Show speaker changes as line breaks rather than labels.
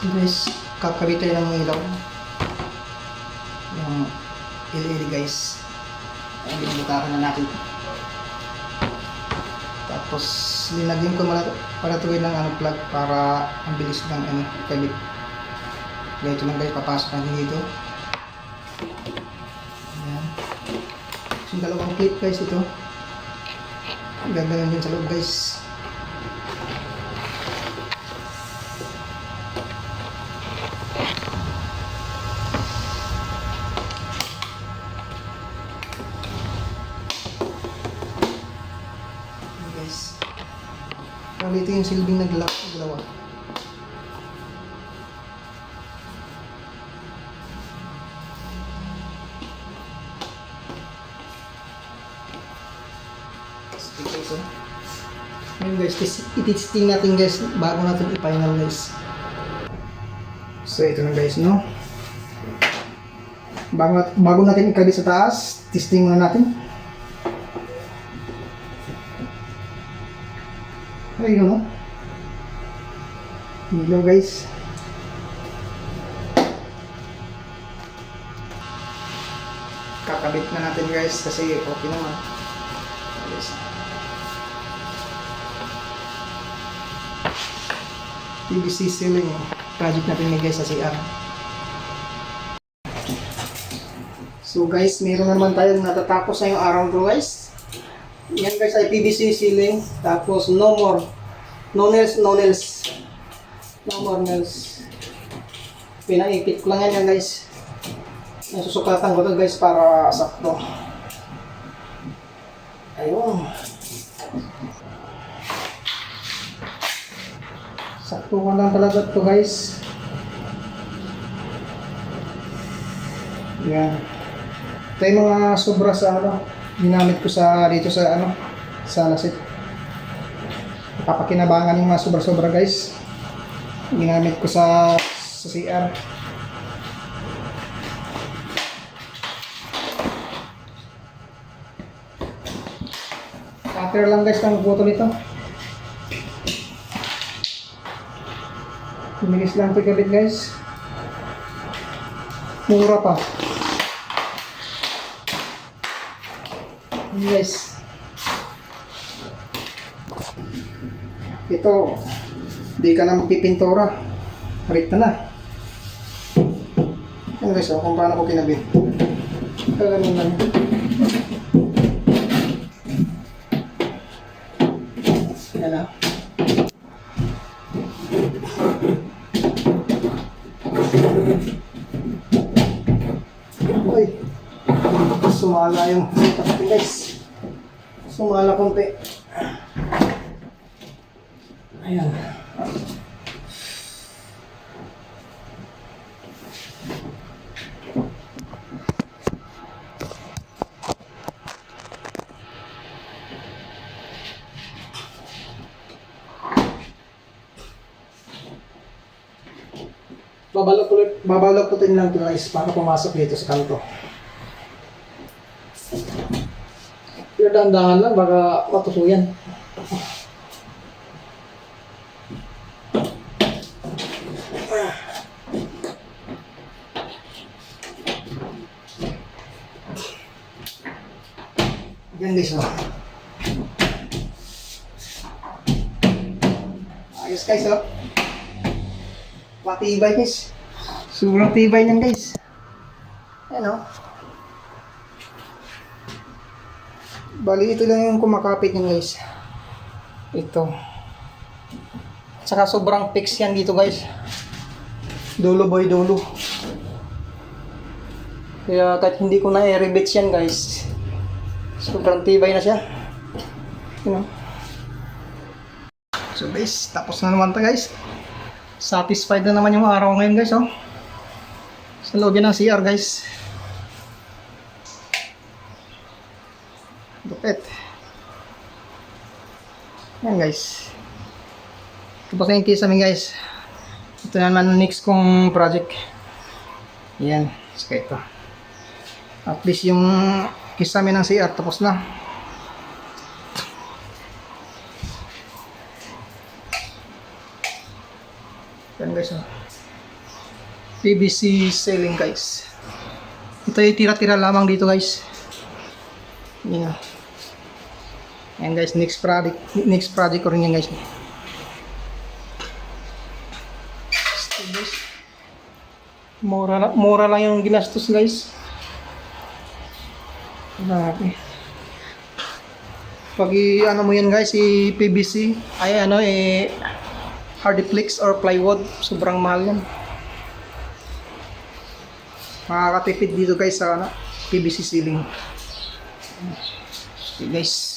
Guys, kakabit tayo ng ilaw. Yung LED guys. Ayan, binubutakan na natin. Tapos, linagyan ko para tuwid ng plug para ang bilis ng kabit. Kaya ito lang guys, papasok natin dito. Ayan. So, yung dalawang clip guys ito. Gagalan din sa loob guys. Ito yung silbing nag-lock sa dalawa. Ngayon guys, i-testing natin guys bago natin i-final guys. So ito na guys, no? Bago natin ikabit sa taas, testing muna natin. Ayun, no? Ilaw guys. Kakabit na natin guys kasi okay naman. Guys. PVC ceiling project natin ni guys sa CR. So guys, meron naman tayong natatapos na yung araw ko guys. Yan guys ay PVC ceiling. Tapos no more. No nails, no nails. No more nails. Pinaikit ko lang yan guys. Nasusukatan ko to guys para sakto. Ayun. Sakto ko lang talaga to guys. Yan. Ito yung mga sobra sa ginamit ko sa dito sa sa lasit. Papakinabangan yung mga sobra-sobra guys. Ginamit ko sa CR. Cutter lang guys ang buto nito. Bilis lang ito kabit guys. Mura pa. Guys. Ito, di ka na magpipintura. Harit na. Ano guys, kung paano ko kinabit. Ganun lang. Yan na. Uy, sumala yung tapos guys. Sumala konti. Ayan. Babalok lang ito guys para pumasok dito sa kanto. Pero dahan-dahan lang baka matusuyan. Yan guys, oh. Ayos guys, oh. Matibay guys. Sobrang tibay niyan guys. Ayan, oh. Bali, ito lang yung kumakapit niyan guys. Ito. Saka sobrang fix yan dito guys. Dulo boy dulo. Kaya kahit hindi ko na i-rebits yan guys, sobrang tibay na siya. You know? So guys, tapos na naman to guys. Satisfied na naman yung araw ngayon guys, oh. Sa loob yan ng CR guys. Lupit. Yan guys. Tapos na yung case namin guys. Ito na naman next kong project. Yan. Saka ito. At least yung case namin ng CR tapos na. Yan guys, oh. PVC ceiling guys. Ito ay tira-tira lamang dito guys. Yan. Ayan guys, next project ko rin yan guys. Guys, mura lang yung ginastos guys. Grabe. Pag ano mo yan guys, PVC ay hardiplex or plywood, sobrang mahal yan. Makakatipid dito guys sa PVC ceiling. Okay guys.